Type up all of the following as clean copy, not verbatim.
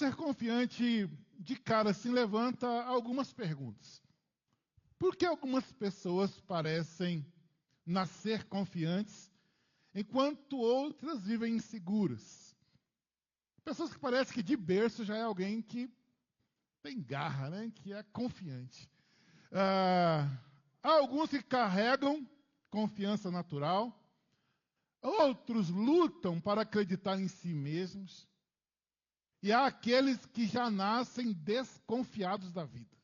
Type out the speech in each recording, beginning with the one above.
confiante, de cara assim levanta algumas perguntas. Por que algumas pessoas parecem nascer confiantes, enquanto outras vivem inseguras? Pessoas que parecem que de berço já é alguém que tem garra, né? Que é confiante. Há alguns que carregam confiança natural, outros lutam para acreditar em si mesmos, e há aqueles que já nascem desconfiados da vida.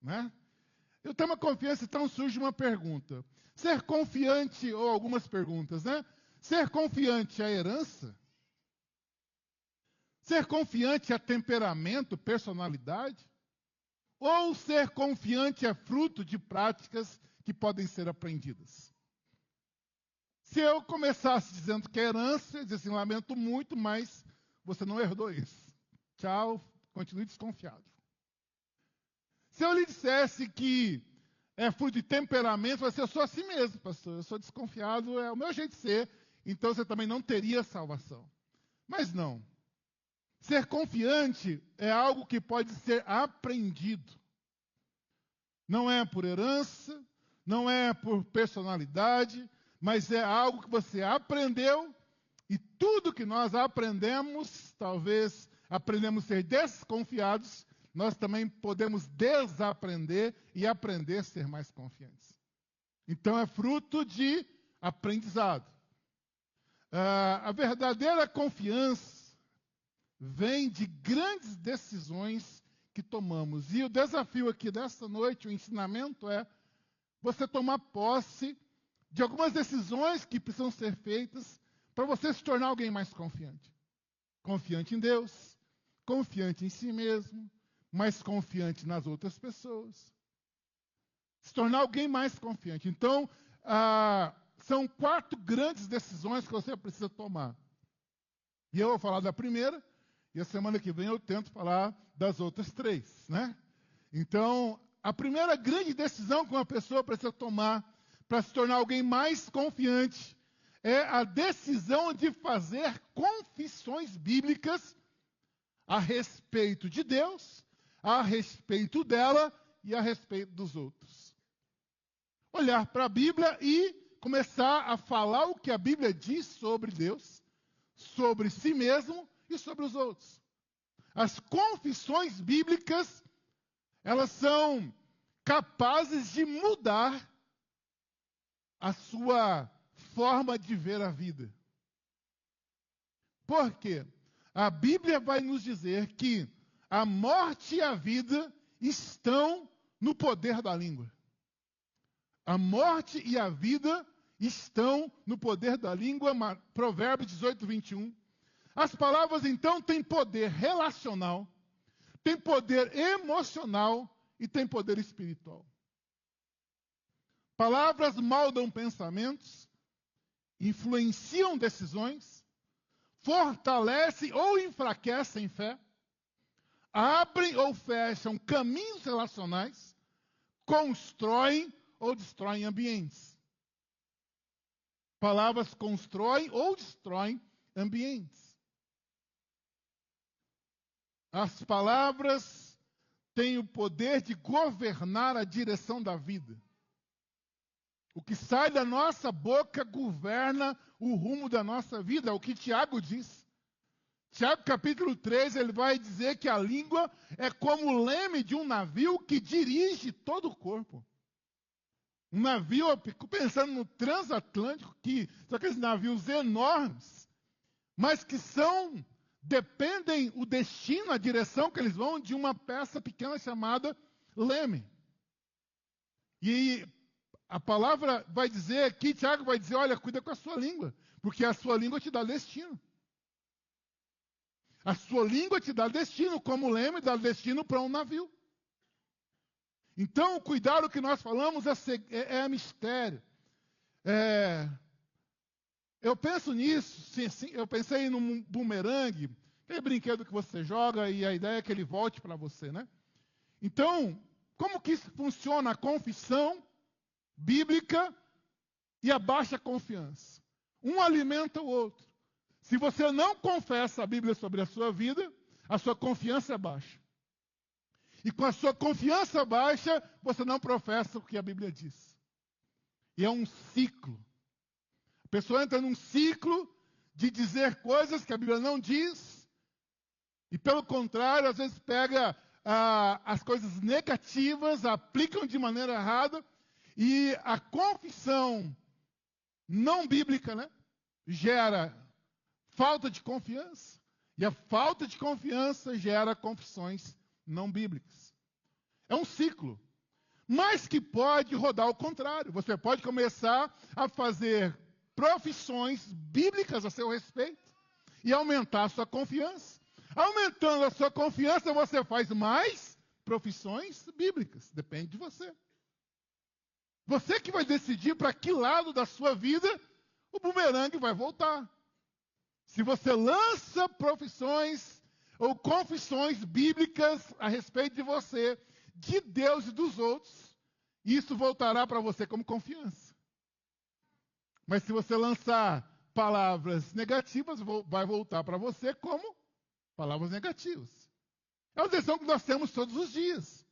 Né? Eu tenho uma confiança, então surge uma pergunta. Ser confiante, ou algumas perguntas, né? Ser confiante é herança? Ser confiante é temperamento, personalidade? Ou ser confiante é fruto de práticas que podem ser aprendidas? Se eu começasse dizendo que é herança, eu dizia assim, lamento muito, mas você não herdou isso. Tchau, continue desconfiado. Se eu lhe dissesse que é fruto de temperamento, você, eu sou assim mesmo, pastor, eu sou desconfiado, é o meu jeito de ser, então você também não teria salvação. Mas não. Ser confiante é algo que pode ser aprendido. Não é por herança, não é por personalidade, mas é algo que você aprendeu, e tudo que nós aprendemos, talvez aprendemos a ser desconfiados, nós também podemos desaprender e aprender a ser mais confiantes. Então é fruto de aprendizado. A verdadeira confiança vem de grandes decisões que tomamos. E o desafio aqui desta noite, o ensinamento é você tomar posse de algumas decisões que precisam ser feitas para você se tornar alguém mais confiante. Confiante em Deus, confiante em si mesmo, mais confiante nas outras pessoas. Se tornar alguém mais confiante. Então, são 4 grandes decisões que você precisa tomar. E eu vou falar da primeira, e a semana que vem eu tento falar das outras 3, né? Então, a primeira grande decisão que uma pessoa precisa tomar para se tornar alguém mais confiante é a decisão de fazer confissões bíblicas a respeito de Deus, a respeito dela e a respeito dos outros. Olhar para a Bíblia e começar a falar o que a Bíblia diz sobre Deus, sobre si mesmo e sobre os outros. As confissões bíblicas, elas são capazes de mudar a sua forma de ver a vida. Por quê? A Bíblia vai nos dizer que a morte e a vida estão no poder da língua. A morte e a vida estão no poder da língua. Provérbios 18, 21. As palavras, então, têm poder relacional, têm poder emocional e têm poder espiritual. Palavras moldam pensamentos, influenciam decisões, fortalecem ou enfraquecem fé, abrem ou fecham caminhos relacionais, constroem ou destroem ambientes. Palavras constroem ou destroem ambientes. As palavras têm o poder de governar a direção da vida. O que sai da nossa boca governa o rumo da nossa vida, é o que Tiago diz. Tiago capítulo 3, ele vai dizer que a língua é como o leme de um navio que dirige todo o corpo. Um navio, eu fico pensando no transatlântico, que são aqueles navios enormes, mas que dependem o destino, a direção que eles vão de uma peça pequena chamada leme. E a palavra vai dizer aqui, Tiago vai dizer, olha, cuida com a sua língua, porque a sua língua te dá destino. A sua língua te dá destino, como o leme dá destino para um navio. Então, o cuidado que nós falamos é mistério. Eu penso nisso, sim, eu pensei num bumerangue, aquele brinquedo que você joga e a ideia é que ele volte para você, né? Então, como que funciona a confissão bíblica e a baixa confiança? Um alimenta o outro. Se você não confessa a Bíblia sobre a sua vida, a sua confiança é baixa. E com a sua confiança baixa, você não professa o que a Bíblia diz. E é um ciclo. A pessoa entra num ciclo de dizer coisas que a Bíblia não diz, e pelo contrário, às vezes pega as coisas negativas, aplicam de maneira errada, e a confissão não bíblica, né, gera falta de confiança, e a falta de confiança gera confissões não bíblicas. É um ciclo, mas que pode rodar ao contrário. Você pode começar a fazer profissões bíblicas a seu respeito e aumentar a sua confiança. Aumentando a sua confiança, você faz mais profissões bíblicas. Depende de você. Você que vai decidir para que lado da sua vida o bumerangue vai voltar. Se você lança profissões ou confissões bíblicas a respeito de você, de Deus e dos outros, isso voltará para você como confiança. Mas se você lançar palavras negativas, vai voltar para você como palavras negativas. É uma decisão que nós temos todos os dias.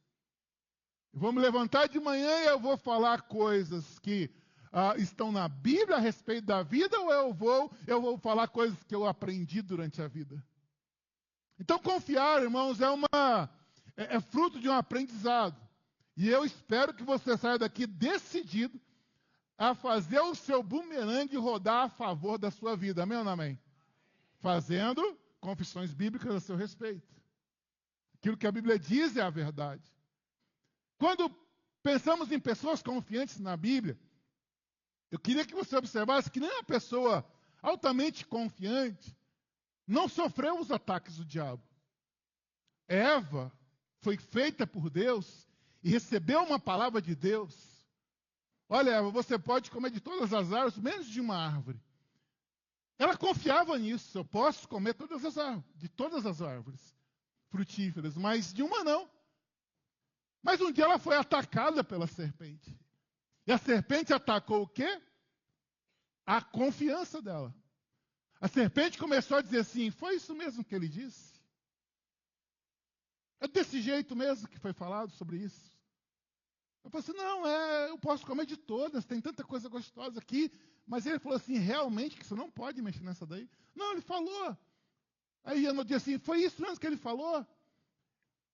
Eu vou me levantar de manhã e eu vou falar coisas que estão na Bíblia a respeito da vida, ou eu vou falar coisas que eu aprendi durante a vida? Então, confiar, irmãos, é fruto de um aprendizado. E eu espero que você saia daqui decidido a fazer o seu bumerangue rodar a favor da sua vida. Amém ou não amém? Fazendo confissões bíblicas a seu respeito. Aquilo que a Bíblia diz é a verdade. Quando pensamos em pessoas confiantes na Bíblia, eu queria que você observasse que nem uma pessoa altamente confiante não sofreu os ataques do diabo. Eva foi feita por Deus e recebeu uma palavra de Deus. Olha, Eva, você pode comer de todas as árvores, menos de uma árvore. Ela confiava nisso. Eu posso comer de todas as árvores frutíferas, mas de uma não. Mas um dia ela foi atacada pela serpente. E a serpente atacou o quê? A confiança dela. A serpente começou a dizer assim: foi isso mesmo que ele disse? É desse jeito mesmo que foi falado sobre isso? Eu falei assim: não, eu posso comer de todas, tem tanta coisa gostosa aqui. Mas ele falou assim: realmente que você não pode mexer nessa daí? Não, ele falou. Aí no dia assim: foi isso mesmo que ele falou?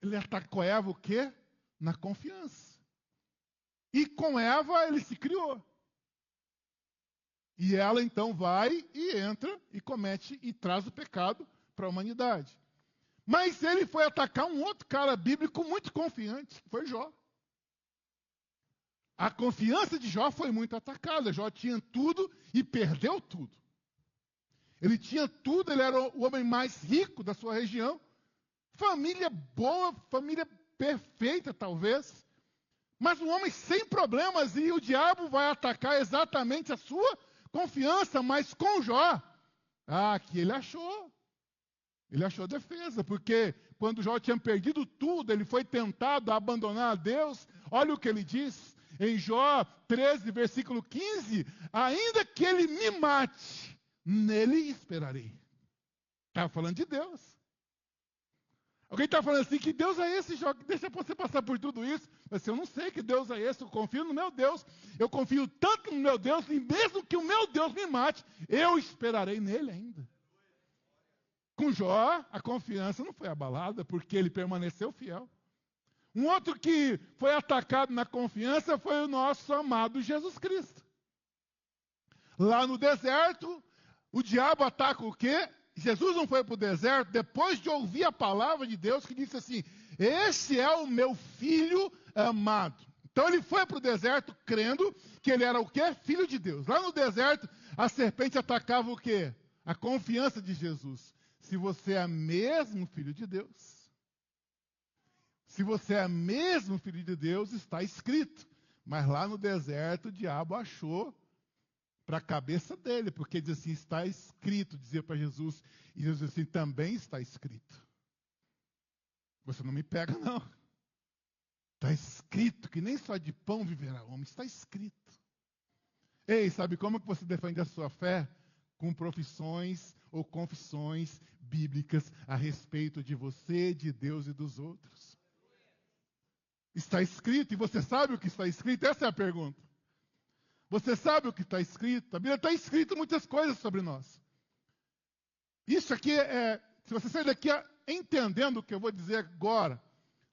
Ele atacou Eva o quê? Na confiança. E com Eva ele se criou. E ela então vai e entra e comete e traz o pecado para a humanidade. Mas ele foi atacar um outro cara bíblico muito confiante, que foi Jó. A confiança de Jó foi muito atacada. Jó tinha tudo e perdeu tudo. Ele tinha tudo, ele era o homem mais rico da sua região. Família boa, família perfeita talvez. Mas um homem sem problemas, e o diabo vai atacar exatamente a sua confiança, mas com Jó. Que ele achou. Ele achou defesa, porque quando Jó tinha perdido tudo, ele foi tentado a abandonar a Deus. Olha o que ele diz em Jó 13, versículo 15: ainda que ele me mate, nele esperarei. Estava falando de Deus. Alguém está falando assim: que Deus é esse, Jó, que deixa você passar por tudo isso? Mas eu não sei que Deus é esse, eu confio no meu Deus. Eu confio tanto no meu Deus, e mesmo que o meu Deus me mate, eu esperarei nele ainda. Com Jó, a confiança não foi abalada, porque ele permaneceu fiel. Um outro que foi atacado na confiança foi o nosso amado Jesus Cristo. Lá no deserto, o diabo ataca o quê? Jesus não foi para o deserto depois de ouvir a palavra de Deus que disse assim: esse é o meu filho amado. Então ele foi para o deserto crendo que ele era o quê? Filho de Deus. Lá no deserto, a serpente atacava o quê? A confiança de Jesus. Se você é mesmo filho de Deus, se você é mesmo filho de Deus, está escrito. Mas lá no deserto o diabo achou para a cabeça dele, porque diz assim: está escrito, dizia para Jesus, e Jesus disse assim: também está escrito. Você não me pega, não. Está escrito que nem só de pão viverá o homem, está escrito. Ei, sabe como que você defende a sua fé? com profissões ou confissões bíblicas a respeito de você, de Deus e dos outros. Está escrito, e você sabe o que está escrito? Essa é a pergunta. Você sabe o que está escrito? A Bíblia está escrito muitas coisas sobre nós. Isso aqui se você sair daqui entendendo o que eu vou dizer agora,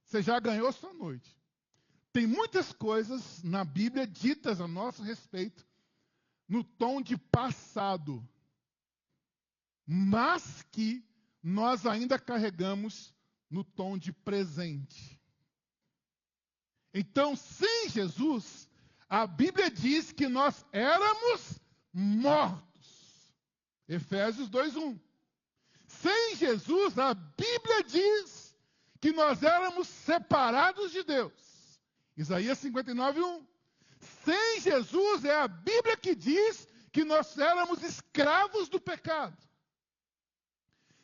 você já ganhou sua noite. Tem muitas coisas na Bíblia ditas a nosso respeito no tom de passado, mas que nós ainda carregamos no tom de presente. Então, sem Jesus, a Bíblia diz que nós éramos mortos. Efésios 2:1. Sem Jesus, a Bíblia diz que nós éramos separados de Deus. Isaías 59:1. Sem Jesus, é a Bíblia que diz que nós éramos escravos do pecado.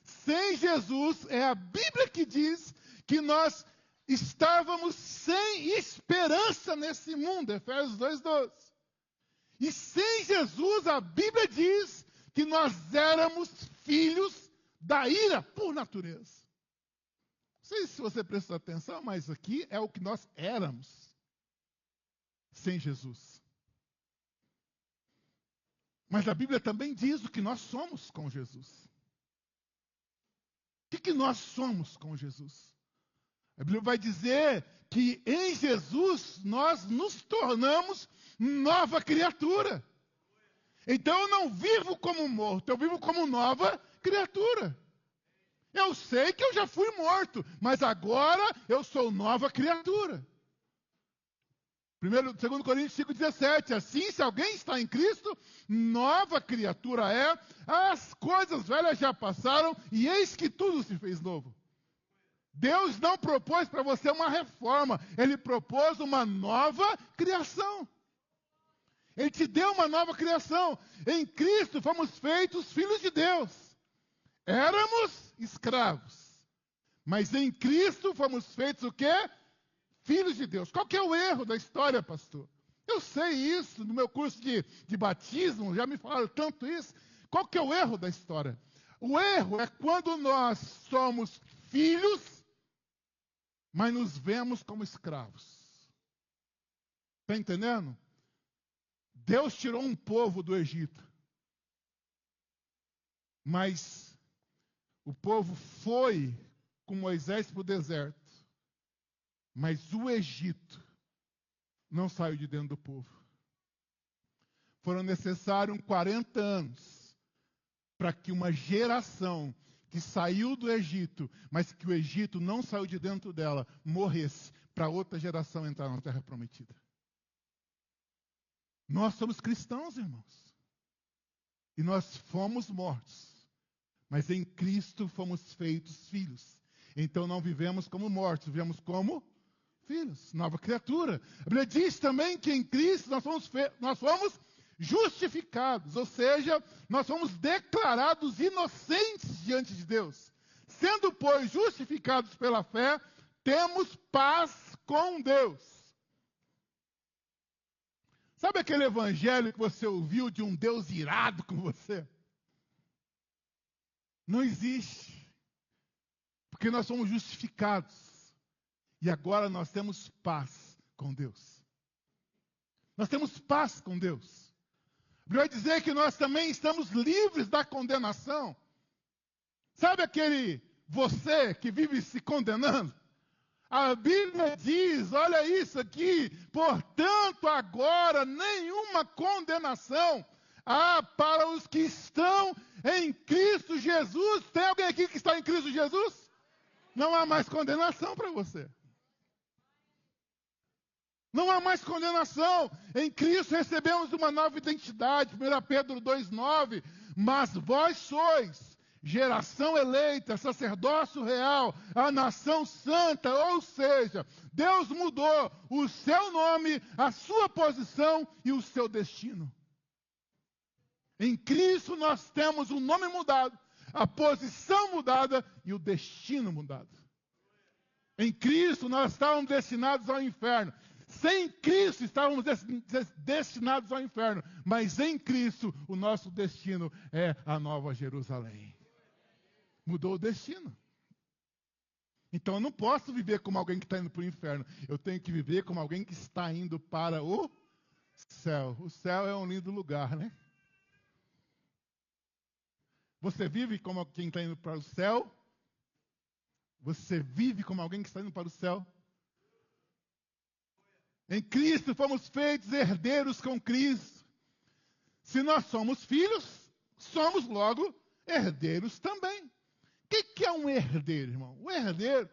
Sem Jesus, é a Bíblia que diz que nós estávamos sem esperança nesse mundo. Efésios 2:12. E sem Jesus, a Bíblia diz que nós éramos filhos da ira por natureza. Não sei se você prestou atenção, mas aqui é o que nós éramos sem Jesus. Mas a Bíblia também diz o que nós somos com Jesus. O que nós somos com Jesus? A Bíblia vai dizer que em Jesus nós nos tornamos nova criatura. Então eu não vivo como morto, eu vivo como nova criatura. Eu sei que eu já fui morto, mas agora eu sou nova criatura. 2 Coríntios 5,17. Assim, se alguém está em Cristo, nova criatura é. As coisas velhas já passaram e eis que tudo se fez novo. Deus não propôs para você uma reforma. Ele propôs uma nova criação. Ele te deu uma nova criação. Em Cristo fomos feitos filhos de Deus. Éramos escravos. Mas em Cristo fomos feitos o quê? Filhos de Deus. Qual que é o erro da história, pastor? Eu sei isso, no meu curso de batismo, já me falaram tanto isso. Qual que é o erro da história? O erro é quando nós somos filhos, mas nos vemos como escravos. Está entendendo? Deus tirou um povo do Egito. Mas o povo foi com Moisés para o deserto. Mas o Egito não saiu de dentro do povo. Foram necessários 40 anos para que uma geração que saiu do Egito, mas que o Egito não saiu de dentro dela, morresse para outra geração entrar na Terra Prometida. Nós somos cristãos, irmãos. E nós fomos mortos. Mas em Cristo fomos feitos filhos. Então não vivemos como mortos, vivemos como filhos, nova criatura. A Bíblia diz também que em Cristo nós fomos justificados, ou seja, nós fomos declarados inocentes diante de Deus. Sendo, pois, justificados pela fé, temos paz com Deus. Sabe aquele evangelho que você ouviu de um Deus irado com você? Não existe. Porque nós somos justificados. E agora nós temos paz com Deus. Nós temos paz com Deus. A Bíblia vai dizer que nós também estamos livres da condenação. Sabe aquele você que vive se condenando? A Bíblia diz, olha isso aqui, portanto agora nenhuma condenação há para os que estão em Cristo Jesus. Tem alguém aqui que está em Cristo Jesus? Não há mais condenação para você. Não há mais condenação. Em Cristo recebemos uma nova identidade. 1 Pedro 2,9. Mas vós sois geração eleita, sacerdócio real, a nação santa. Ou seja, Deus mudou o seu nome, a sua posição e o seu destino. Em Cristo nós temos o nome mudado, a posição mudada e o destino mudado. Em Cristo nós estávamos destinados ao inferno. Sem Cristo estávamos destinados ao inferno, mas em Cristo o nosso destino é a Nova Jerusalém. Mudou o destino. Então eu não posso viver como alguém que está indo para o inferno. Eu tenho que viver como alguém que está indo para o céu. O céu é um lindo lugar, né? Você vive como quem está indo para o céu? Você vive como alguém que está indo para o céu? Em Cristo fomos feitos herdeiros com Cristo. Se nós somos filhos, somos logo herdeiros também. O que é um herdeiro, irmão? O herdeiro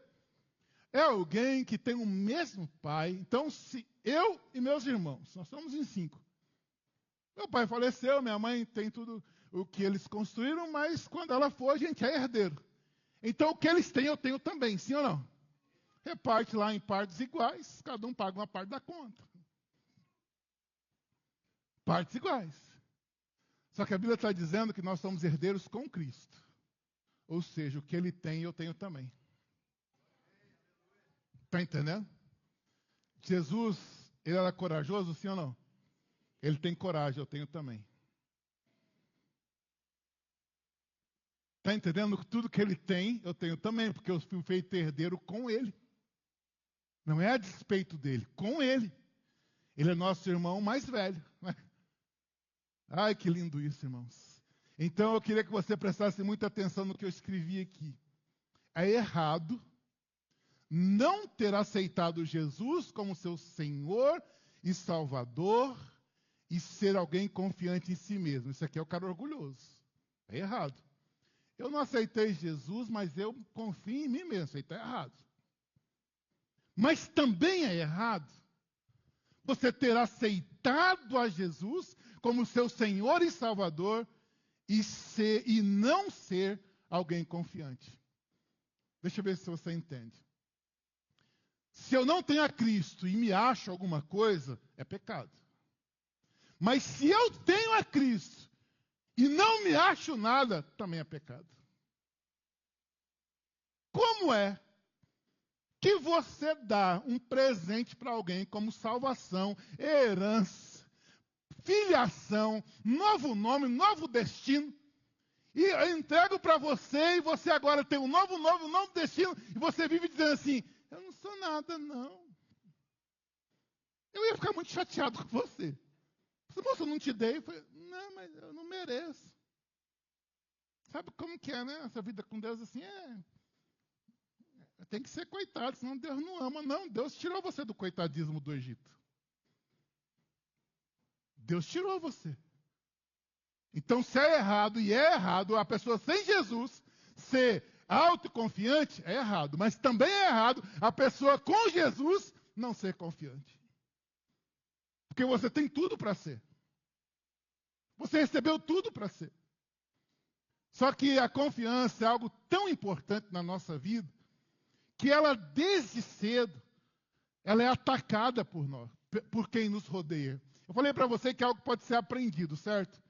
é alguém que tem o mesmo pai. Então, se eu e meus irmãos, nós somos em 5. Meu pai faleceu, minha mãe tem tudo o que eles construíram, mas quando ela for, a gente é herdeiro. Então, o que eles têm, eu tenho também, sim ou não? Reparte lá em partes iguais, cada um paga uma parte da conta. Partes iguais. Só que a Bíblia está dizendo que nós somos herdeiros com Cristo. Ou seja, o que ele tem, eu tenho também. Está entendendo? Jesus, ele era corajoso, sim ou não? Ele tem coragem, eu tenho também. Está entendendo? Tudo que ele tem, eu tenho também, porque eu fui feito herdeiro com ele. Não é a despeito dele, com ele. Ele é nosso irmão mais velho. Né? Ai, que lindo isso, irmãos. Então, eu queria que você prestasse muita atenção no que eu escrevi aqui. É errado não ter aceitado Jesus como seu Senhor e Salvador e ser alguém confiante em si mesmo. Isso aqui é o cara orgulhoso. É errado. Eu não aceitei Jesus, mas eu confio em mim mesmo. Isso aí está errado. Mas também é errado você ter aceitado a Jesus como seu Senhor e Salvador e não ser alguém confiante. Deixa eu ver se você entende. Se eu não tenho a Cristo e me acho alguma coisa, é pecado. Mas se eu tenho a Cristo e não me acho nada, também é pecado. Como é que você dá um presente para alguém como salvação, herança, filiação, novo nome, novo destino, e eu entrego para você, e você agora tem um novo destino, e você vive dizendo assim, eu não sou nada, não. Eu ia ficar muito chateado com você. Se moça, eu não te dei, eu falei, não, mas eu não mereço. Sabe como que é, né? Essa vida com Deus assim tem que ser coitado, senão Deus não ama. Não, Deus tirou você do coitadismo do Egito. Deus tirou você. Então, se é errado, e é errado, a pessoa sem Jesus ser autoconfiante, é errado. Mas também é errado a pessoa com Jesus não ser confiante. Porque você tem tudo para ser. Você recebeu tudo para ser. Só que a confiança é algo tão importante na nossa vida, que ela, desde cedo, ela é atacada por nós, por quem nos rodeia. Eu falei para você que é algo que pode ser aprendido, certo?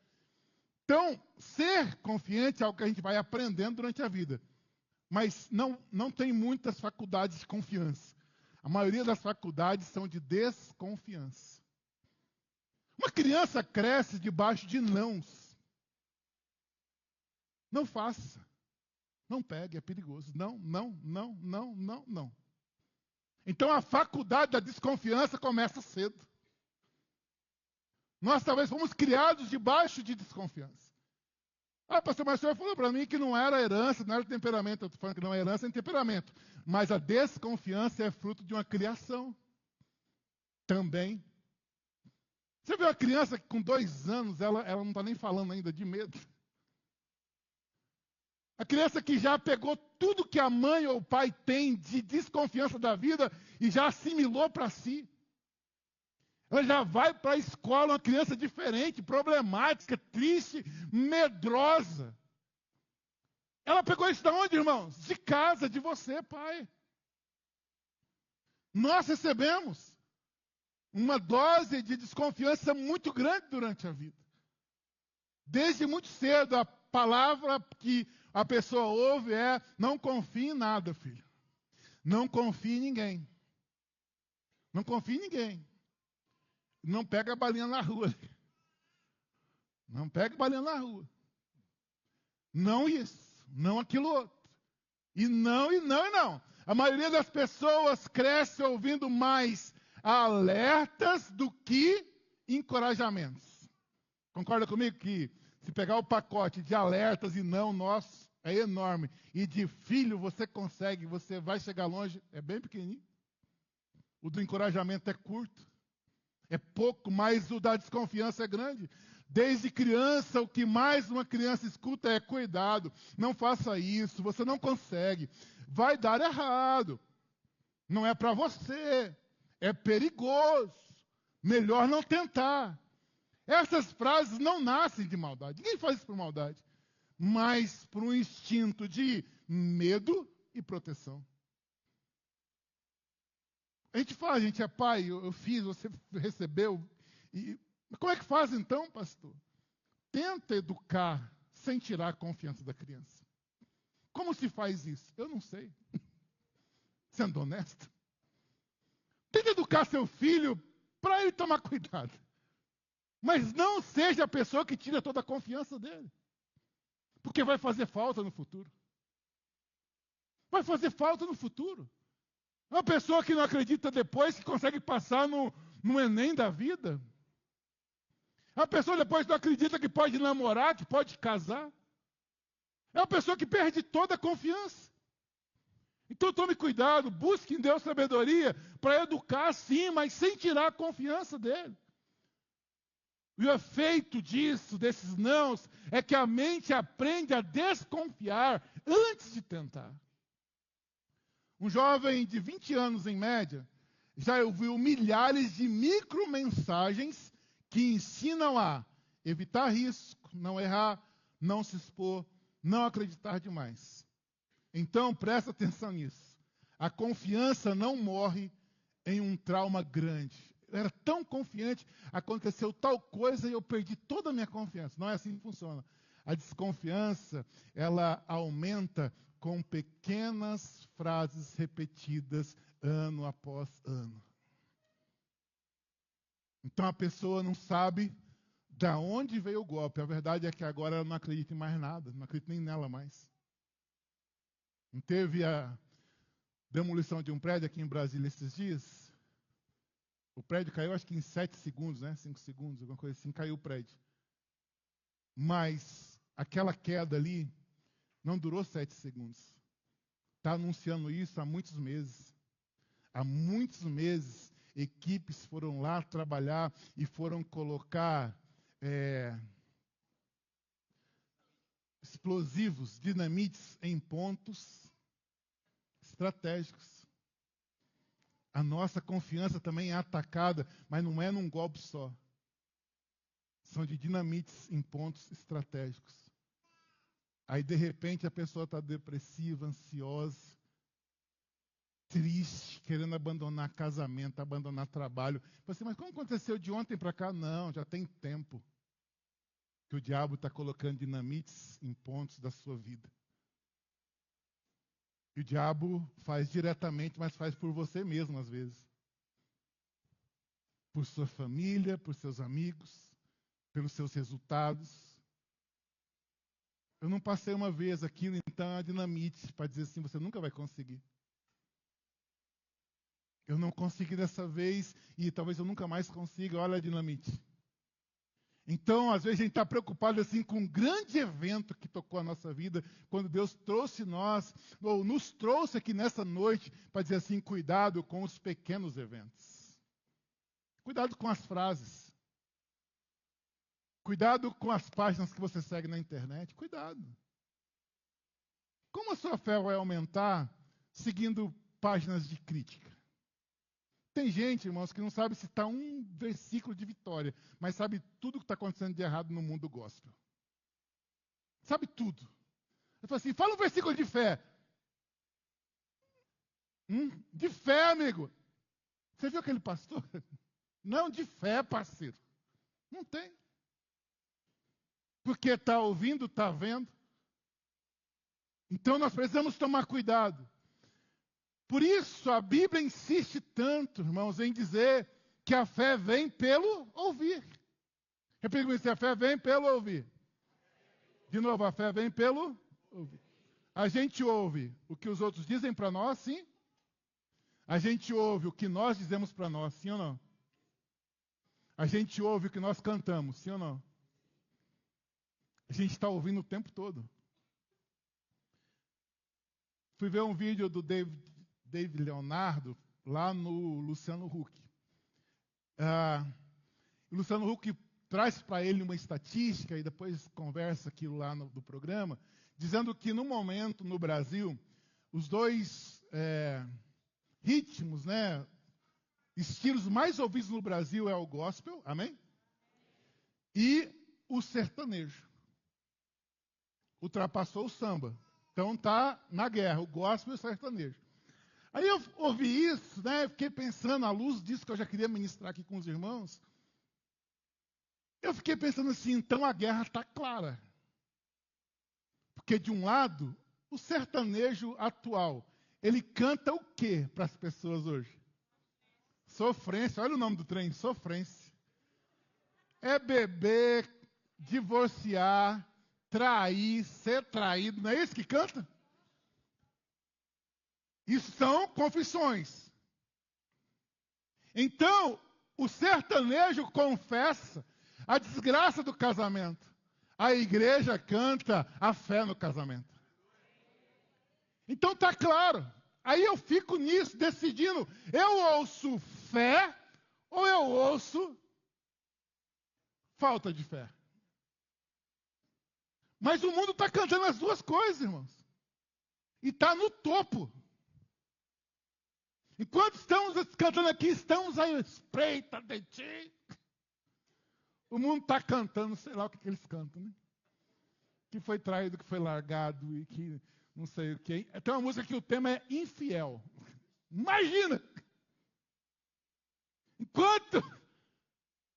Então, ser confiante é algo que a gente vai aprendendo durante a vida. Mas não tem muitas faculdades de confiança. A maioria das faculdades são de desconfiança. Uma criança cresce debaixo de nãos. Não faça. Não pegue, é perigoso. Não. Então a faculdade da desconfiança começa cedo. Nós talvez fomos criados debaixo de desconfiança. Ah, pastor, mas o senhor falou para mim que não era herança, não era temperamento. Eu estou falando que não é herança, é temperamento. Mas a desconfiança é fruto de uma criação. Também. Você viu a criança que com 2 anos, ela não está nem falando ainda de medo. A criança que já pegou tudo que a mãe ou o pai tem de desconfiança da vida e já assimilou para si. Ela já vai para a escola, uma criança diferente, problemática, triste, medrosa. Ela pegou isso de onde, irmãos? De casa, de você, pai. Nós recebemos uma dose de desconfiança muito grande durante a vida. Desde muito cedo, a palavra que a pessoa ouve não confie em nada, filho. Não confie em ninguém. Não confie em ninguém. Não pega a balinha na rua. Não pega a balinha na rua. Não isso, não aquilo outro. E não, e não, e não. A maioria das pessoas cresce ouvindo mais alertas do que encorajamentos. Concorda comigo que se pegar o pacote de alertas e não nosso, é enorme. E de filho, você consegue, você vai chegar longe, é bem pequenininho. O do encorajamento é curto. É pouco, mas o da desconfiança é grande. Desde criança, o que mais uma criança escuta é cuidado, não faça isso, você não consegue, vai dar errado, não é para você, é perigoso, melhor não tentar. Essas frases não nascem de maldade, ninguém faz isso por maldade, mas por um instinto de medo e proteção. A gente fala, a gente é pai, eu fiz, você recebeu. Como é que faz então, pastor? Tenta educar sem tirar a confiança da criança. Como se faz isso? Eu não sei. Sendo honesto. Tenta educar seu filho para ele tomar cuidado. Mas não seja a pessoa que tira toda a confiança dele. Porque vai fazer falta no futuro. Vai fazer falta no futuro. Uma pessoa que não acredita depois que consegue passar no Enem da vida. A pessoa depois não acredita que pode namorar, que pode casar. É uma pessoa que perde toda a confiança. Então tome cuidado, busque em Deus sabedoria para educar sim, mas sem tirar a confiança dele. E o efeito disso, desses nãos, é que a mente aprende a desconfiar antes de tentar. Um jovem de 20 anos em média já ouviu milhares de micromensagens que ensinam a evitar risco, não errar, não se expor, não acreditar demais. Então, presta atenção nisso. A confiança não morre em um trauma grande. Eu era tão confiante, aconteceu tal coisa e eu perdi toda a minha confiança. Não é assim que funciona. A desconfiança, ela aumenta com pequenas frases repetidas ano após ano. Então a pessoa não sabe de onde veio o golpe. A verdade é que agora ela não acredita em mais nada, não acredita nem nela mais. Não teve a demolição de um prédio aqui em Brasília esses dias? O prédio caiu acho que em 7 segundos, né? 5 segundos, alguma coisa assim, caiu o prédio. Mas aquela queda ali não durou 7 segundos. Está anunciando isso há muitos meses. Há muitos meses, equipes foram lá trabalhar e foram colocar explosivos, dinamites em pontos estratégicos. A nossa confiança também é atacada, mas não é num golpe só. São de dinamites em pontos estratégicos. Aí, de repente, a pessoa está depressiva, ansiosa, triste, querendo abandonar casamento, abandonar trabalho. Assim, mas como aconteceu de ontem para cá? Não, já tem tempo que o diabo está colocando dinamites em pontos da sua vida. E o diabo faz diretamente, mas faz por você mesmo, às vezes. Por sua família, por seus amigos, pelos seus resultados. Eu não passei uma vez aquilo, então é a dinamite, para dizer assim, você nunca vai conseguir. Eu não consegui dessa vez e talvez eu nunca mais consiga, olha a dinamite. Então, às vezes, a gente está preocupado assim, com um grande evento que tocou a nossa vida, quando Deus trouxe nós, ou nos trouxe aqui nessa noite, para dizer assim, cuidado com os pequenos eventos. Cuidado com as frases. Cuidado com as páginas que você segue na internet. Cuidado. Como a sua fé vai aumentar seguindo páginas de crítica? Tem gente, irmãos, que não sabe citar um versículo de vitória, mas sabe tudo o que está acontecendo de errado no mundo gospel. Sabe tudo. Eu falo assim, fala um versículo de fé. De fé, amigo. Você viu aquele pastor? Não de fé, parceiro. Não tem. Porque está ouvindo, está vendo. Então nós precisamos tomar cuidado. Por isso a Bíblia insiste tanto, irmãos, em dizer que a fé vem pelo ouvir. Repita comigo, se a fé vem pelo ouvir. De novo, a fé vem pelo ouvir. A gente ouve o que os outros dizem para nós, sim? A gente ouve o que nós dizemos para nós, sim ou não? A gente ouve o que nós cantamos, sim ou não? A gente está ouvindo o tempo todo. Fui ver um vídeo do David Leonardo lá no Luciano Huck. O Luciano Huck traz para ele uma estatística e depois conversa aquilo lá no programa, dizendo que no momento no Brasil, os dois ritmos, né, estilos mais ouvidos no Brasil é o gospel, amém? E o sertanejo. Ultrapassou o samba. Então está na guerra, o gospel e o sertanejo. Aí eu ouvi isso, né, fiquei pensando, à luz disso que eu já queria ministrar aqui com os irmãos, eu fiquei pensando assim, então a guerra está clara. Porque de um lado, o sertanejo atual, ele canta o quê para as pessoas hoje? Sofrência, olha o nome do trem, sofrência. É beber, divorciar, trair, ser traído, não é isso que canta? Isso são confissões. Então, o sertanejo confessa a desgraça do casamento. A igreja canta a fé no casamento. Então está claro. Aí eu fico nisso, decidindo, eu ouço fé ou eu ouço falta de fé. Mas o mundo está cantando as duas coisas, irmãos. E está no topo. Enquanto estamos cantando aqui, estamos à espreita de ti. O mundo está cantando, sei lá o que eles cantam, né? Que foi traído, que foi largado e que não sei o que. Tem uma música que o tema é infiel. Imagina! Enquanto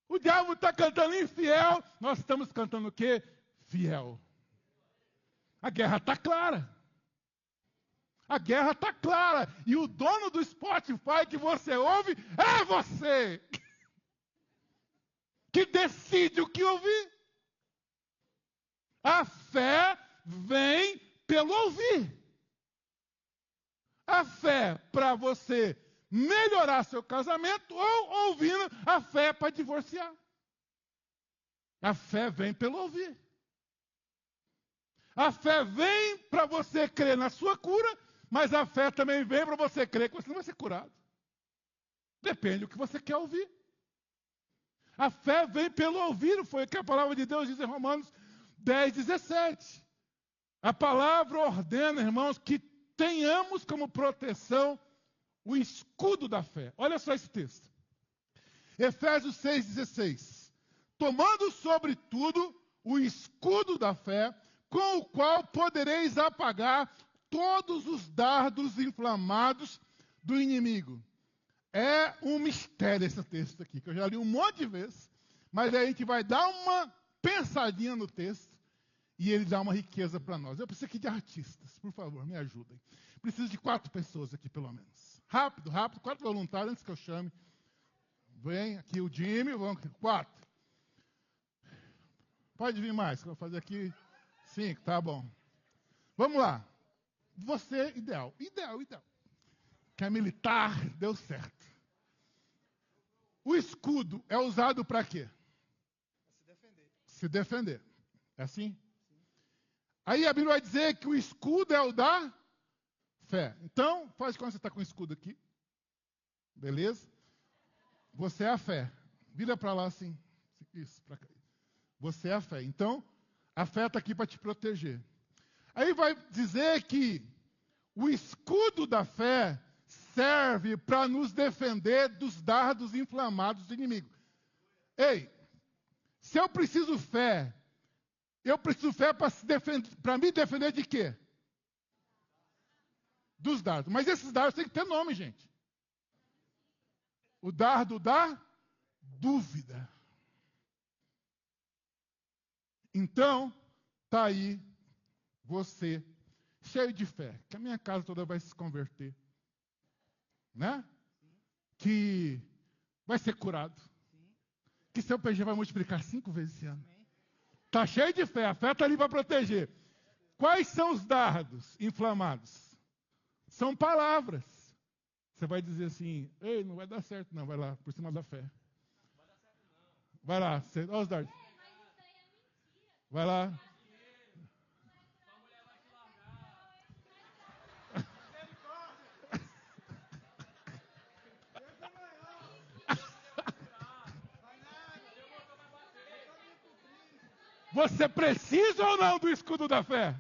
o diabo está cantando infiel, nós estamos cantando o quê? Fiel. A guerra está clara. A guerra está clara. E o dono do Spotify que você ouve é você. Que decide o que ouvir. A fé vem pelo ouvir. A fé para você melhorar seu casamento ou ouvindo a fé para divorciar. A fé vem pelo ouvir. A fé vem para você crer na sua cura, mas a fé também vem para você crer que você não vai ser curado. Depende do que você quer ouvir. A fé vem pelo ouvir, foi o que a palavra de Deus diz em Romanos 10, 17. A palavra ordena, irmãos, que tenhamos como proteção o escudo da fé. Olha só esse texto. Efésios 6, 16. Tomando sobretudo o escudo da fé, com o qual podereis apagar todos os dardos inflamados do inimigo. É um mistério esse texto aqui, que eu já li um monte de vezes, mas aí a gente vai dar uma pensadinha no texto e ele dá uma riqueza para nós. Eu preciso aqui de artistas, por favor, me ajudem. Preciso de 4 pessoas aqui, pelo menos. Rápido, 4 voluntários antes que eu chame. Vem aqui o Jimmy, vamos 4. Pode vir mais, que eu vou fazer aqui 5, tá bom. Vamos lá. Você, ideal. Que é militar, deu certo. O escudo é usado para quê? Se defender. Se defender. É assim? Aí a Bíblia vai dizer que o escudo é o da fé. Então, faz quando você está com o escudo aqui. Beleza? Você é a fé. Vira para lá assim. Isso, para cá. Você é a fé. Então, a fé está aqui para te proteger. Aí vai dizer que o escudo da fé serve para nos defender dos dardos inflamados do inimigo. Ei, se eu preciso fé para me defender de quê? Dos dardos. Mas esses dardos têm que ter nome, gente. O dardo da dúvida. Então, está aí você, cheio de fé, que a minha casa toda vai se converter. né? Que vai ser curado. Que seu PG vai multiplicar 5 vezes esse ano. Está cheio de fé, a fé está ali para proteger. Quais são os dardos inflamados? São palavras. Você vai dizer assim, ei, não vai dar certo não, vai lá, por cima da fé. Vai lá, olha os dardos. Vai lá. Você precisa ou não do escudo da fé?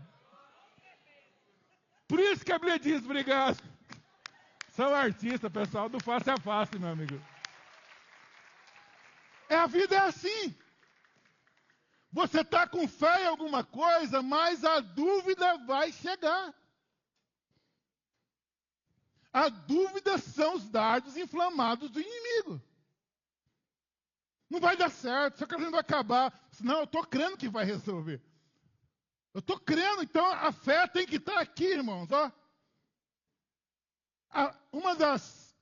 Por isso que a Bíblia diz, obrigado. São artistas, pessoal, do face a face, meu amigo. A vida é assim. Você está com fé em alguma coisa, mas a dúvida vai chegar. A dúvida são os dardos inflamados do inimigo. Não vai dar certo, seu casamento vai acabar. Não, eu estou crendo que vai resolver. Eu estou crendo, então a fé tem que estar aqui, irmãos. Ó. Uma das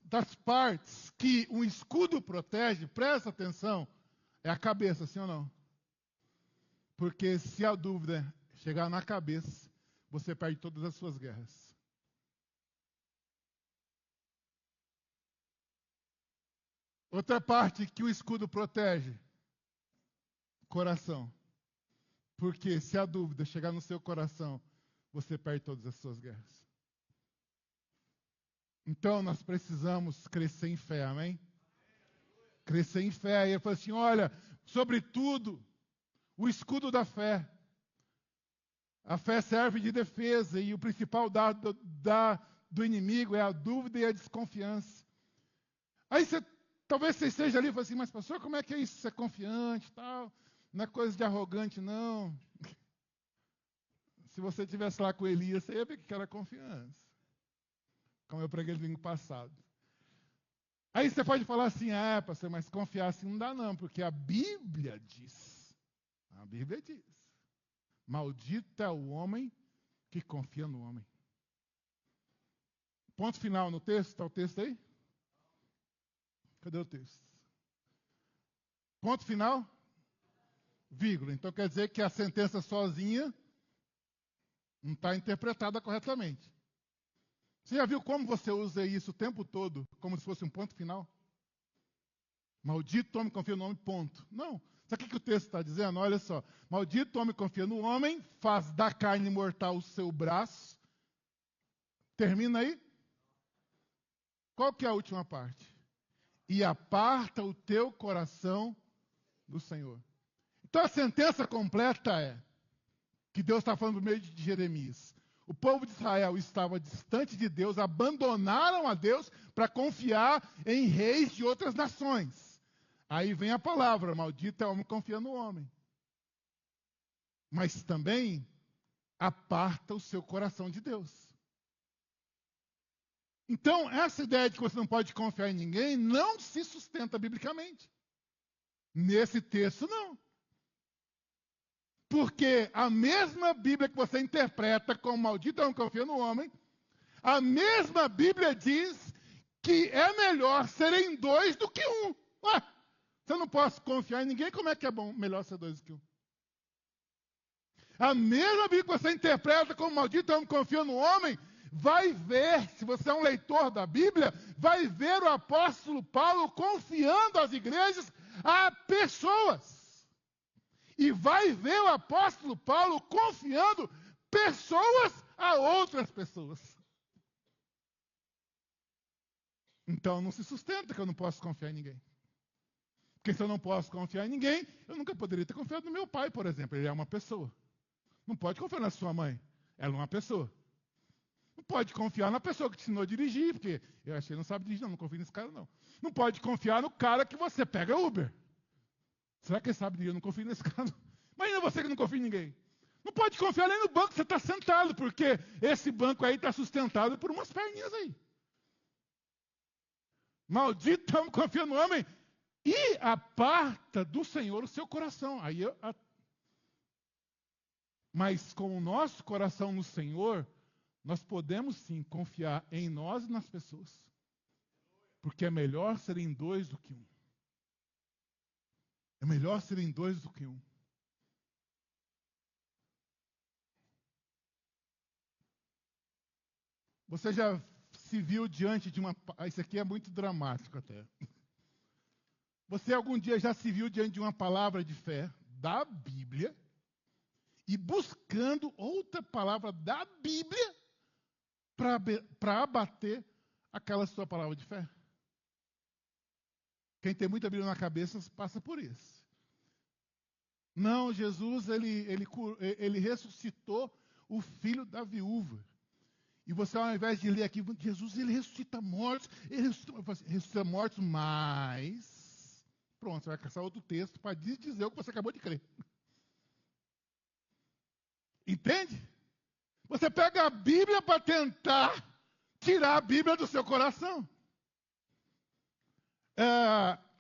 partes que um escudo protege, presta atenção, é a cabeça, sim ou não? Porque se a dúvida chegar na cabeça, você perde todas as suas guerras. Outra parte que o escudo protege, coração. Porque se a dúvida chegar no seu coração, você perde todas as suas guerras. Então nós precisamos crescer em fé, amém? Crescer em fé. Aí ele falou assim, olha, sobretudo, o escudo da fé. A fé serve de defesa e o principal dado do inimigo é a dúvida e a desconfiança. Aí talvez você esteja ali e fale assim, mas pastor, como é que é isso? Você é confiante e tal? Não é coisa de arrogante, não. Se você estivesse lá com Elias, você ia ver que era confiança. Como eu preguei no domingo passado. Aí você pode falar assim, pastor, mas confiar assim não dá não, porque a Bíblia diz. A Bíblia diz. Maldito é o homem que confia no homem. Ponto final no texto. Está o texto aí? Cadê o texto? Ponto final? Vírgula. Então quer dizer que a sentença sozinha não está interpretada corretamente. Você já viu como você usa isso o tempo todo, como se fosse um ponto final? Maldito homem confia no homem, ponto. Não. Sabe o que o texto está dizendo? Olha só. Maldito homem confia no homem, faz da carne mortal o seu braço. Termina aí. Qual que é a última parte? E aparta o teu coração do Senhor. Então a sentença completa é que Deus está falando por meio de Jeremias. O povo de Israel estava distante de Deus, abandonaram a Deus para confiar em reis de outras nações. Aí vem a palavra, maldito é o homem que confia no homem. Mas também aparta o seu coração de Deus. Então, essa ideia de que você não pode confiar em ninguém não se sustenta biblicamente. Nesse texto, não. Porque a mesma Bíblia que você interpreta como maldito é o homem que confia no homem, a mesma Bíblia diz que é melhor serem 2 do que 1. Ué, se eu não posso confiar em ninguém, como é que é melhor ser 2 do que 1? A mesma Bíblia que você interpreta como maldito é o homem que confia no homem, vai ver, se você é um leitor da Bíblia, vai ver o apóstolo Paulo confiando às igrejas a pessoas. E vai ver o apóstolo Paulo confiando pessoas a outras pessoas. Então não se sustenta que eu não posso confiar em ninguém. Porque se eu não posso confiar em ninguém, eu nunca poderia ter confiado no meu pai, por exemplo. Ele é uma pessoa. Não pode confiar na sua mãe. Ela é uma pessoa. Não pode confiar na pessoa que te ensinou a dirigir, porque eu achei que não sabe dirigir, não confio nesse cara, não. Não pode confiar no cara que você pega Uber. Será que ele sabe dirigir? Eu não confio nesse cara, não. Imagina você que não confia em ninguém. Não pode confiar nem no banco que você está sentado, porque esse banco aí está sustentado por umas perninhas aí. Maldito homem confia no homem e aparta do Senhor o seu coração. Mas com o nosso coração no Senhor, nós podemos sim confiar em nós e nas pessoas. Porque é melhor serem dois do que um. É melhor serem dois do que um. Você já se viu diante de uma... Isso aqui é muito dramático até. Você algum dia já se viu diante de uma palavra de fé da Bíblia e buscando outra palavra da Bíblia para abater aquela sua palavra de fé? Quem tem muita Bíblia na cabeça passa por isso. Não, Jesus, ele ressuscitou o filho da viúva. E você, ao invés de ler aqui, Jesus, ele ressuscita mortos, ele ressuscita mortos, mas... Pronto, você vai caçar outro texto para dizer o que você acabou de crer. Entende? Você pega a Bíblia para tentar tirar a Bíblia do seu coração.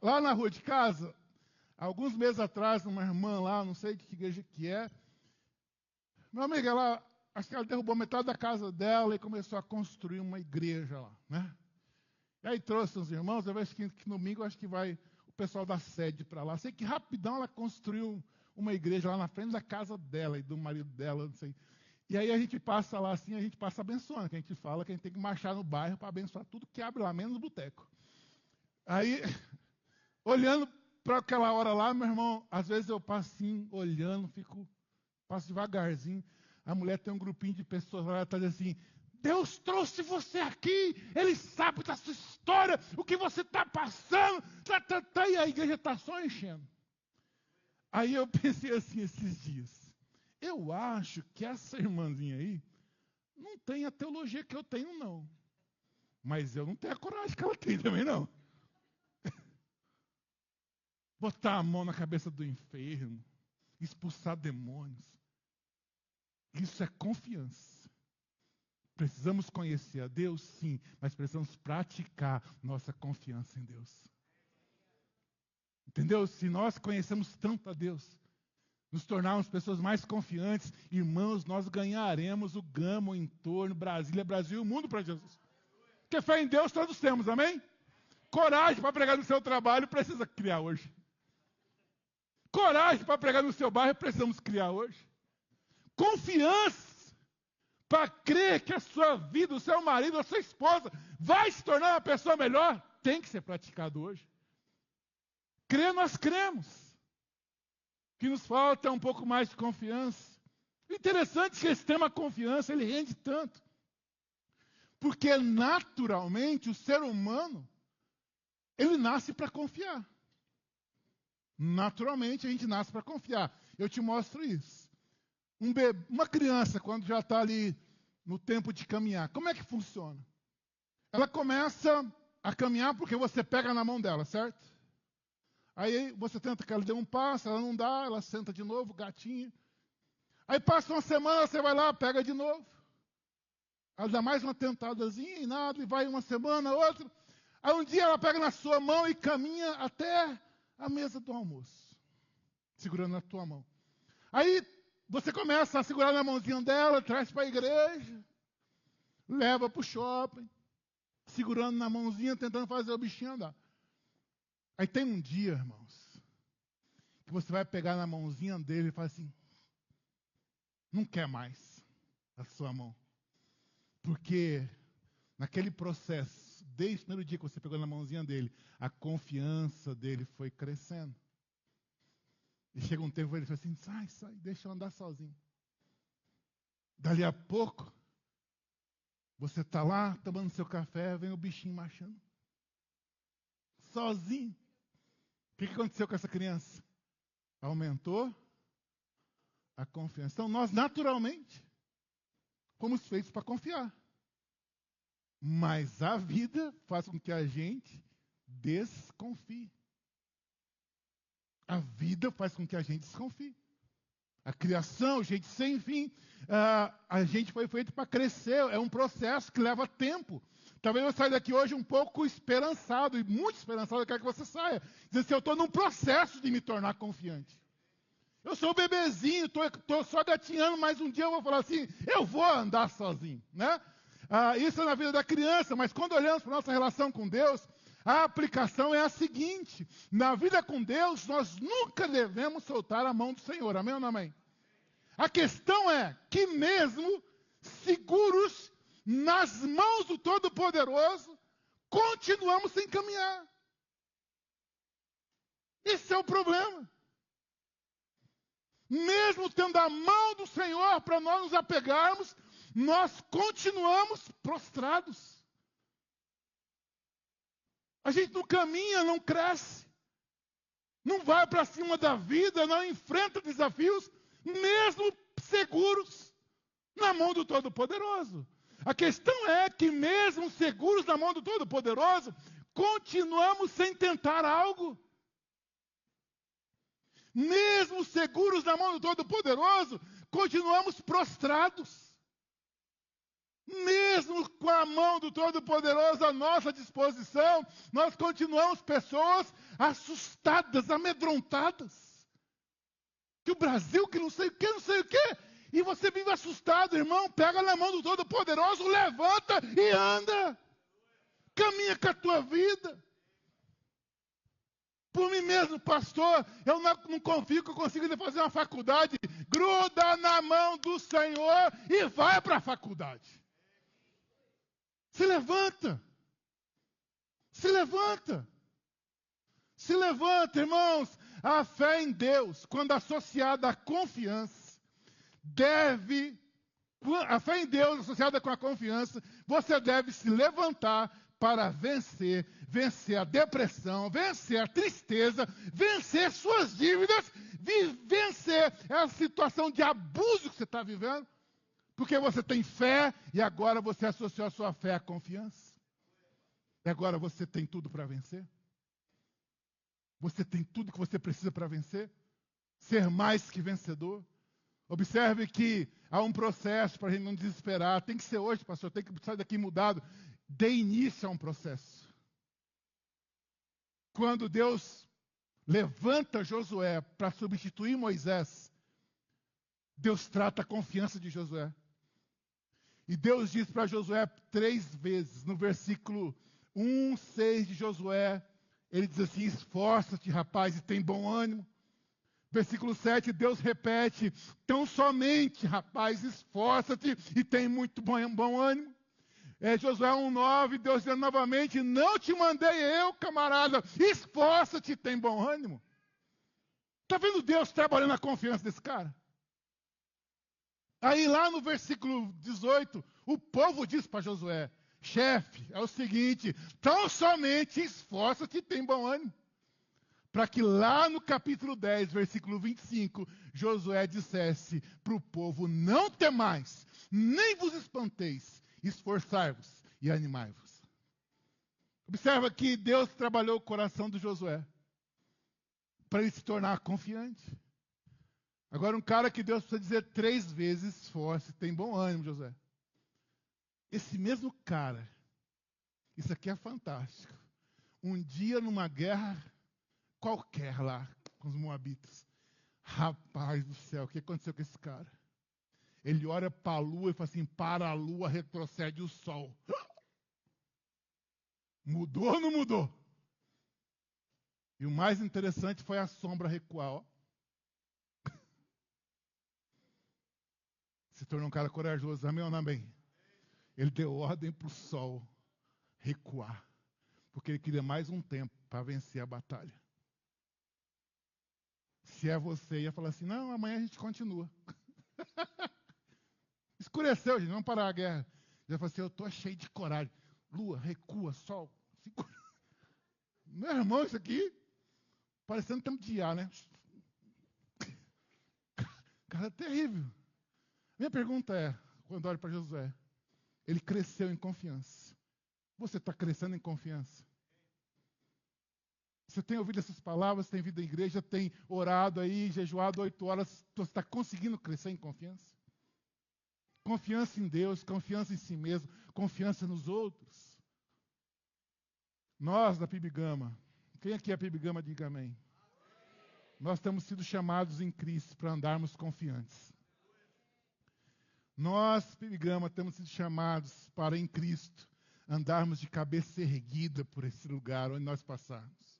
Lá na rua de casa, alguns meses atrás, uma irmã lá, não sei de que igreja que é, meu amigo, acho que ela derrubou metade da casa dela e começou a construir uma igreja lá, né? E aí trouxe os irmãos, eu vejo que domingo acho que vai o pessoal da sede para lá. Sei que rapidão ela construiu uma igreja lá na frente da casa dela e do marido dela, não sei. E aí a gente passa lá assim, a gente passa abençoando, que a gente fala que a gente tem que marchar no bairro para abençoar tudo que abre lá, menos o boteco. Aí, olhando para aquela hora lá, meu irmão, às vezes eu passo assim, olhando, passo devagarzinho. A mulher tem um grupinho de pessoas lá, ela está dizendo assim, Deus trouxe você aqui, Ele sabe da sua história, o que você está passando, e a igreja está só enchendo. Aí eu pensei assim esses dias, eu acho que essa irmãzinha aí não tem a teologia que eu tenho, não. Mas eu não tenho a coragem que ela tem também, não. Botar a mão na cabeça do enfermo, expulsar demônios. Isso é confiança. Precisamos conhecer a Deus, sim, mas precisamos praticar nossa confiança em Deus. Entendeu? Se nós conhecemos tanto a Deus, nos tornarmos pessoas mais confiantes, irmãos, nós ganharemos o Gama, o entorno, Brasília, Brasil e o mundo para Jesus. Porque fé em Deus todos temos, amém? Coragem para pregar no seu trabalho precisa criar hoje. Coragem para pregar no seu bairro precisamos criar hoje. Confiança para crer que a sua vida, o seu marido, a sua esposa vai se tornar uma pessoa melhor, tem que ser praticado hoje. Crer, nós cremos. O que nos falta é um pouco mais de confiança. O interessante é que esse tema confiança, ele rende tanto. Porque naturalmente o ser humano, ele nasce para confiar. Naturalmente a gente nasce para confiar. Eu te mostro isso. Uma criança, quando já está ali no tempo de caminhar, como é que funciona? Ela começa a caminhar porque você pega na mão dela, certo? Aí você tenta que ela dê um passo, ela não dá, ela senta de novo, gatinha. Aí passa uma semana, você vai lá, pega de novo. Ela dá mais uma tentadazinha e nada, e vai uma semana, outra. Aí um dia ela pega na sua mão e caminha até a mesa do almoço, segurando na tua mão. Aí você começa a segurar na mãozinha dela, traz para a igreja, leva para o shopping, segurando na mãozinha, tentando fazer o bichinho andar. Aí tem um dia, irmãos, que você vai pegar na mãozinha dele e fala assim, não quer mais a sua mão. Porque naquele processo, desde o primeiro dia que você pegou na mãozinha dele, a confiança dele foi crescendo. E chega um tempo que ele fala assim, sai, deixa eu andar sozinho. Dali a pouco, você está lá, tomando seu café, vem o bichinho marchando. Sozinho. O que aconteceu com essa criança? Aumentou a confiança. Então, nós naturalmente fomos feitos para confiar. Mas a vida faz com que a gente desconfie. A vida faz com que a gente desconfie. A criação, gente sem fim, a gente foi feito para crescer. É um processo que leva tempo. Talvez eu saia daqui hoje um pouco esperançado, e muito esperançado, eu quero que você saia. Dizendo assim, eu estou num processo de me tornar confiante. Eu sou um bebezinho, estou só gatinhando, mas um dia eu vou falar assim, eu vou andar sozinho, né? Isso é na vida da criança, mas quando olhamos para a nossa relação com Deus, A aplicação é a seguinte: na vida com Deus, nós nunca devemos soltar a mão do Senhor. Amém ou não amém? A questão é que mesmo seguros nas mãos do Todo-Poderoso, continuamos sem caminhar. Esse é o problema. Mesmo tendo a mão do Senhor para nós nos apegarmos, nós continuamos prostrados. A gente não caminha, não cresce, não vai para cima da vida, não enfrenta desafios, mesmo seguros na mão do Todo-Poderoso. A questão é que mesmo seguros na mão do Todo-Poderoso, continuamos sem tentar algo. Mesmo seguros na mão do Todo-Poderoso, continuamos prostrados. Mesmo com a mão do Todo-Poderoso à nossa disposição, nós continuamos pessoas assustadas, amedrontadas. Que o Brasil, que não sei o que, não sei o que. E você vive assustado, irmão. Pega na mão do Todo-Poderoso, levanta e anda. Caminha com a tua vida. Por mim mesmo, pastor, eu não confio que eu consiga fazer uma faculdade. Gruda na mão do Senhor e vai para a faculdade. Se levanta. Se levanta. Se levanta, irmãos. A fé em Deus, quando associada à confiança, a fé em Deus associada com a confiança, você deve se levantar para vencer a depressão, vencer a tristeza, vencer suas dívidas, vencer essa situação de abuso que você está vivendo, porque você tem fé e agora você associou a sua fé à confiança. E agora você tem tudo para vencer. Você tem tudo que você precisa para vencer. Ser mais que vencedor. Observe que há um processo para a gente não desesperar. Tem que ser hoje, pastor, tem que sair daqui mudado. Dê início a um processo. Quando Deus levanta Josué para substituir Moisés, Deus trata a confiança de Josué. E Deus diz para Josué 3 vezes, no versículo 1, 6 de Josué, ele diz assim: esforça-te, rapaz, e tem bom ânimo. Versículo 7, Deus repete: tão somente, rapaz, esforça-te e tem muito bom ânimo. Josué 1,9, Deus dizendo novamente: não te mandei eu, camarada, esforça-te e tem bom ânimo. Está vendo Deus trabalhando a confiança desse cara? Aí lá no versículo 18, o povo diz para Josué: chefe, é o seguinte, tão somente esforça-te e tem bom ânimo. Para que lá no capítulo 10, versículo 25, Josué dissesse para o povo: não temais, nem vos espanteis, esforçai-vos e animai-vos. Observa que Deus trabalhou o coração de Josué para ele se tornar confiante. Agora, um cara que Deus precisa dizer 3 vezes: esforce, tem bom ânimo, Josué. Esse mesmo cara, isso aqui é fantástico. Um dia numa guerra qualquer lá com os moabitas. Rapaz do céu, o que aconteceu com esse cara? Ele olha para a lua e fala assim: para a lua, retrocede o sol. Mudou ou não mudou? E o mais interessante foi a sombra recuar. Ó. Se tornou um cara corajoso. Amém ou não amém? Ele deu ordem para o sol recuar. Porque ele queria mais um tempo para vencer a batalha. Se é você, ia falar assim: não, amanhã a gente continua. Escureceu, gente, vamos parar a guerra. Ele ia falar assim: eu estou cheio de coragem. Lua, recua, sol. Meu irmão, isso aqui, parecendo tempo de ar, né? Cara, é terrível. Minha pergunta é, quando olho para Josué, ele cresceu em confiança. Você está crescendo em confiança? Você tem ouvido essas palavras, tem vindo à igreja, tem orado aí, jejuado 8 horas, você está conseguindo crescer em confiança? Confiança em Deus, confiança em si mesmo, confiança nos outros. Nós da Pibigama, quem aqui é Pibigama, diga amém. Nós temos sido chamados em Cristo para andarmos confiantes. Nós, Pibigama, temos sido chamados para em Cristo andarmos de cabeça erguida por esse lugar onde nós passarmos.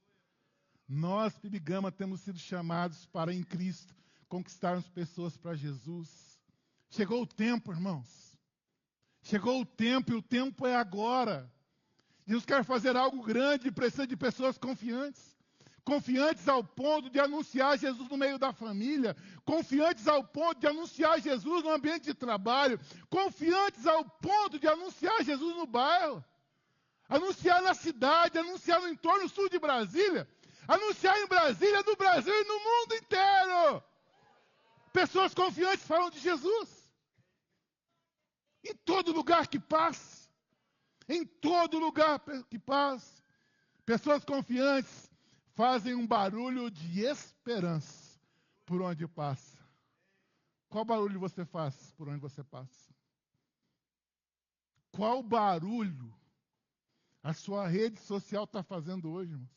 Nós, Pirigama, temos sido chamados para, em Cristo, conquistarmos pessoas para Jesus. Chegou o tempo, irmãos. Chegou o tempo, e o tempo é agora. Jesus quer fazer algo grande e precisa de pessoas confiantes. Confiantes ao ponto de anunciar Jesus no meio da família. Confiantes ao ponto de anunciar Jesus no ambiente de trabalho. Confiantes ao ponto de anunciar Jesus no bairro. Anunciar na cidade, anunciar no entorno sul de Brasília. Anunciar em Brasília, no Brasil e no mundo inteiro. Pessoas confiantes falam de Jesus. Em todo lugar que passa. Em todo lugar que passa. Pessoas confiantes fazem um barulho de esperança por onde passa. Qual barulho você faz por onde você passa? Qual barulho a sua rede social está fazendo hoje, irmãos?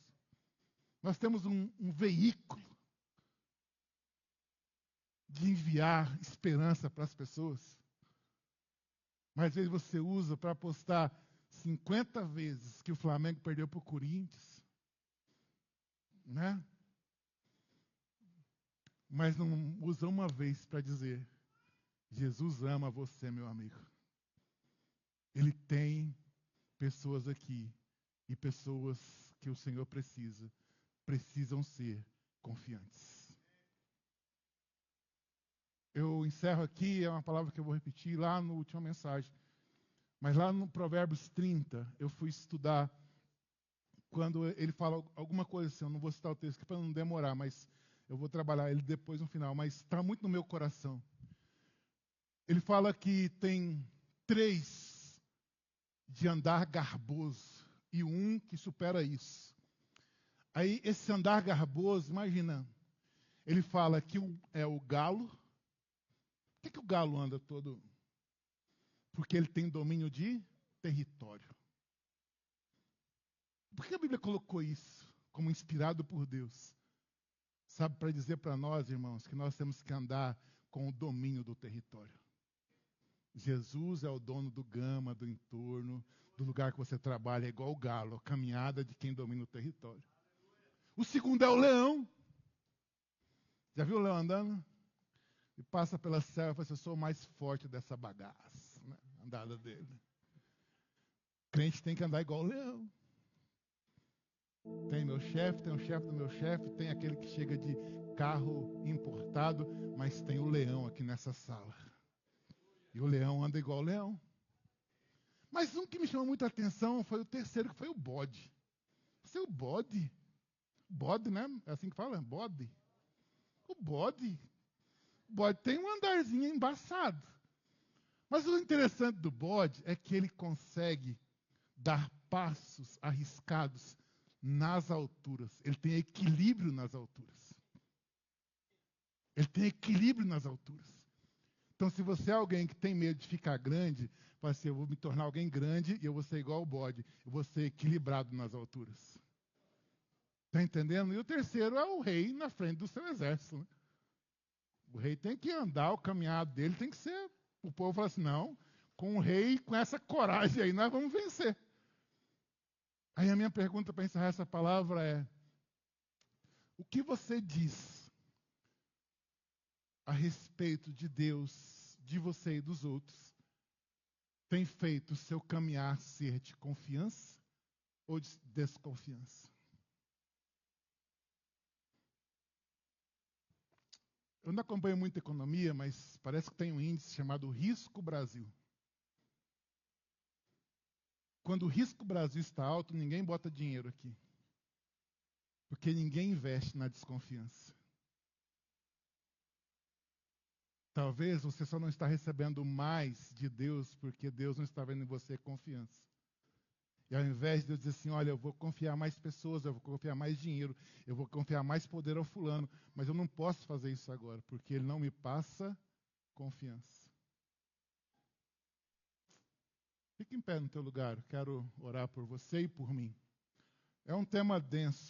Nós temos um veículo de enviar esperança para as pessoas. Mas às vezes você usa para postar 50 vezes que o Flamengo perdeu para o Corinthians. Né? Mas não usa uma vez para dizer: Jesus ama você, meu amigo. Ele tem pessoas aqui e pessoas que o Senhor precisam ser confiantes. Eu encerro aqui, é uma palavra que eu vou repetir lá na última mensagem. Mas lá no Provérbios 30, eu fui estudar quando ele fala alguma coisa assim, eu não vou citar o texto para não demorar, mas eu vou trabalhar ele depois no final, mas está muito no meu coração. Ele fala que tem 3 de andar garboso e um que supera isso. Aí esse andar garboso, imagina, ele fala que é o galo. Por que o galo anda todo? Porque ele tem domínio de território. Por que a Bíblia colocou isso como inspirado por Deus? Sabe, para dizer para nós, irmãos, que nós temos que andar com o domínio do território. Jesus é o dono do gama, do entorno, do lugar que você trabalha, é igual o galo, a caminhada de quem domina o território. O segundo é o leão. Já viu o leão andando? E passa pela selva e fala assim: eu sou o mais forte dessa bagaça, né? Andada dele. O crente tem que andar igual o leão. Tem meu chefe, tem o chefe do meu chefe, tem aquele que chega de carro importado, mas tem o leão aqui nessa sala. E o leão anda igual o leão. Mas um que me chamou muita atenção foi o terceiro, que foi o bode. Você é o bode? Bode, né? É assim que fala? Bode. O bode. O bode tem um andarzinho embaçado. Mas o interessante do bode é que ele consegue dar passos arriscados nas alturas. Ele tem equilíbrio nas alturas. Ele tem equilíbrio nas alturas. Então, se você é alguém que tem medo de ficar grande, fala assim: eu vou me tornar alguém grande e eu vou ser igual ao bode. Eu vou ser equilibrado nas alturas. Está entendendo? E o terceiro é o rei na frente do seu exército. Né? O rei tem que andar, o caminhado dele tem que ser... O povo fala assim: não, com o rei, com essa coragem aí, nós vamos vencer. Aí a minha pergunta para encerrar essa palavra é: o que você diz a respeito de Deus, de você e dos outros, tem feito o seu caminhar ser de confiança ou de desconfiança? Eu não acompanho muito economia, mas parece que tem um índice chamado Risco Brasil. Quando o Risco Brasil está alto, ninguém bota dinheiro aqui. Porque ninguém investe na desconfiança. Talvez você só não está recebendo mais de Deus porque Deus não está vendo em você confiança. E ao invés de Deus dizer assim: olha, eu vou confiar mais pessoas, eu vou confiar mais dinheiro, eu vou confiar mais poder ao fulano, mas eu não posso fazer isso agora, porque ele não me passa confiança. Fique em pé no teu lugar, quero orar por você e por mim. É um tema denso.